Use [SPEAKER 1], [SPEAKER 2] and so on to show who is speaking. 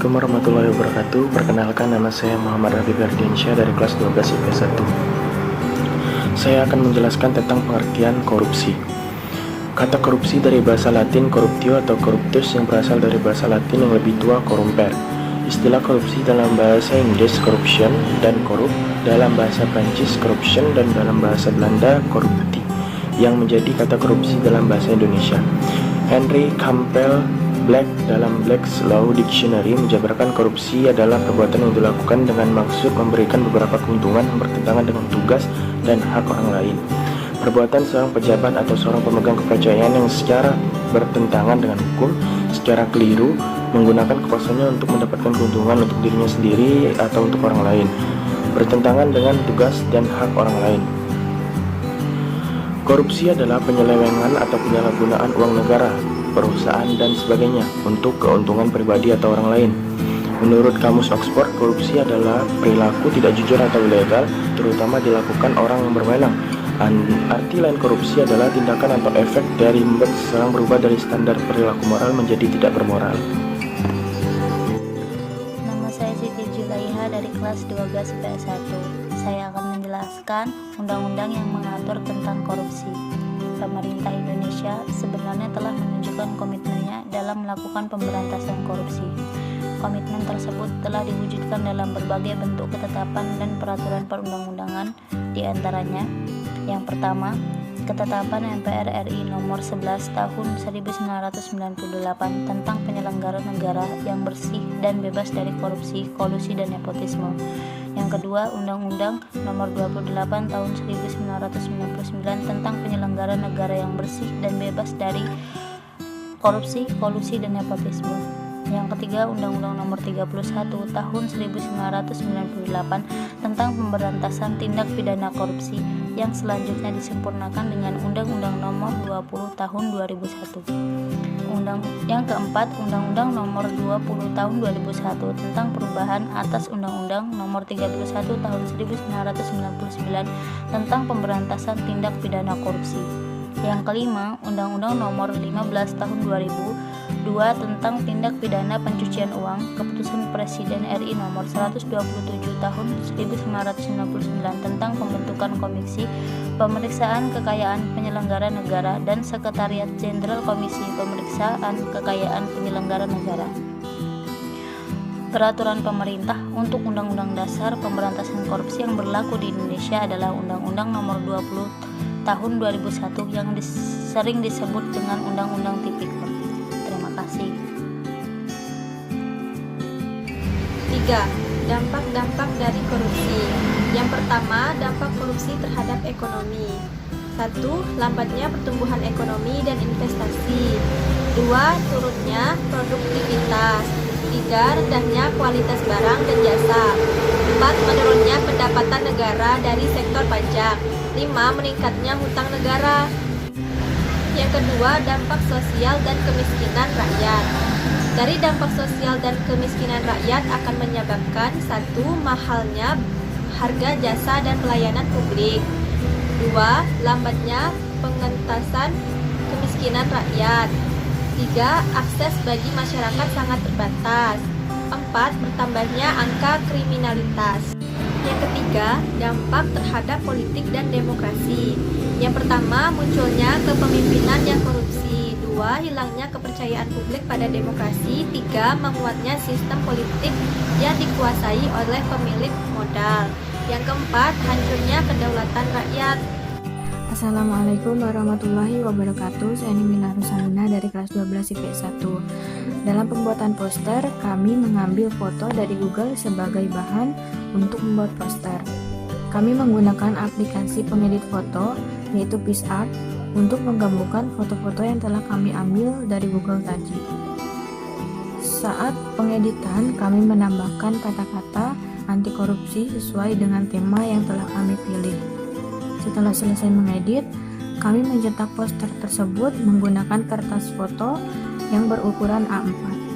[SPEAKER 1] Assalamualaikum warahmatullahi wabarakatuh. Perkenalkan, nama saya Muhammad Rafi Ferdiansyah dari kelas 12 IPS 1. Saya akan menjelaskan tentang pengertian korupsi. Kata korupsi dari bahasa Latin corruptio atau corruptus yang berasal dari bahasa Latin yang lebih tua corrumper. Istilah korupsi dalam bahasa Inggris corruption dan korup, dalam bahasa Prancis corruption, dan dalam bahasa Belanda corruptie, yang menjadi kata korupsi dalam bahasa Indonesia. Henry Campbell Black dalam Black's Law Dictionary menjabarkan korupsi adalah perbuatan yang dilakukan dengan maksud memberikan beberapa keuntungan yang bertentangan dengan tugas dan hak orang lain. Perbuatan seorang pejabat atau seorang pemegang kepercayaan yang secara bertentangan dengan hukum, secara keliru, menggunakan kekuasaannya untuk mendapatkan keuntungan untuk dirinya sendiri atau untuk orang lain, bertentangan dengan tugas dan hak orang lain. Korupsi adalah penyelewengan atau penyalahgunaan uang negara, perusahaan, dan sebagainya untuk keuntungan pribadi atau orang lain. Menurut Kamus Oxford, korupsi adalah perilaku tidak jujur atau ilegal, terutama dilakukan orang yang berwenang. Arti lain korupsi adalah tindakan atau efek dari membuat seseorang berubah dari standar perilaku moral menjadi tidak bermoral.
[SPEAKER 2] Nama saya Siti Julaiha dari kelas 12 IPS 1. Saya akan menjelaskan undang-undang yang mengatur tentang korupsi. Pemerintah Indonesia sebenarnya telah menunjukkan komitmennya dalam melakukan pemberantasan korupsi. Komitmen tersebut telah diwujudkan dalam berbagai bentuk ketetapan dan peraturan perundang-undangan, di antaranya: yang pertama, Ketetapan MPR RI Nomor 11 Tahun 1998 tentang penyelenggaraan negara yang bersih dan bebas dari korupsi, kolusi, dan nepotisme. Yang kedua, Undang-Undang Nomor 28 Tahun 1999 tentang penyelenggaraan negara yang bersih dan bebas dari korupsi, kolusi, dan nepotisme. Yang ketiga, Undang-Undang Nomor 31 Tahun 1998 tentang pemberantasan tindak pidana korupsi, yang selanjutnya disempurnakan dengan Undang-Undang Nomor 20 Tahun 2001. Yang keempat, Undang-Undang Nomor 20 Tahun 2001 tentang perubahan atas Undang-Undang Nomor 31 Tahun 1999 tentang pemberantasan tindak pidana korupsi. Yang kelima, Undang-Undang Nomor 15 Tahun 2002 tentang tindak pidana pencucian uang, Keputusan Presiden RI Nomor 127 Tahun 1999 tentang pembentukan Komisi Pemeriksaan Kekayaan Penyelenggara Negara dan Sekretariat Jenderal Komisi Pemeriksaan Kekayaan Penyelenggara Negara. Peraturan pemerintah untuk Undang-Undang Dasar Pemberantasan Korupsi yang berlaku di Indonesia adalah Undang-Undang Nomor 20 Tahun 2001 yang sering disebut dengan Undang-Undang Tipikor. Terima kasih.
[SPEAKER 3] 3. Dampak-dampak dari korupsi. Yang pertama, dampak korupsi terhadap ekonomi. 1. Lambatnya pertumbuhan ekonomi dan investasi. 2. Turunnya produktivitas. 3. Rendahnya kualitas barang dan jasa. 4. Menurunnya pendapatan negara dari sektor pajak. 5. Meningkatnya hutang negara. Yang kedua, dampak sosial dan kemiskinan rakyat. Dari dampak sosial dan kemiskinan rakyat akan menyebabkan 1. Mahalnya harga jasa dan pelayanan publik. 2. Lambatnya pengentasan kemiskinan rakyat. 3. Akses bagi masyarakat sangat terbatas. 4. Bertambahnya angka kriminalitas. Yang ketiga, dampak terhadap politik dan demokrasi. Yang pertama, munculnya kepemimpinan yang korupsi. 2. Hilangnya kepercayaan publik pada demokrasi. 3. Menguatnya sistem politik yang dikuasai oleh pemilik modal. Yang keempat, hancurnya kedaulatan rakyat.
[SPEAKER 4] Assalamualaikum warahmatullahi wabarakatuh. Saya Nimila Rusalina dari kelas 12 IPS 1. Dalam pembuatan poster, kami mengambil foto dari Google sebagai bahan untuk membuat poster. Kami menggunakan aplikasi pengedit foto, yaitu PixArt, untuk menggabungkan foto-foto yang telah kami ambil dari Google tadi. Saat pengeditan, kami menambahkan kata-kata anti korupsi sesuai dengan tema yang telah kami pilih. Setelah selesai mengedit, kami mencetak poster tersebut menggunakan kertas foto yang berukuran A4.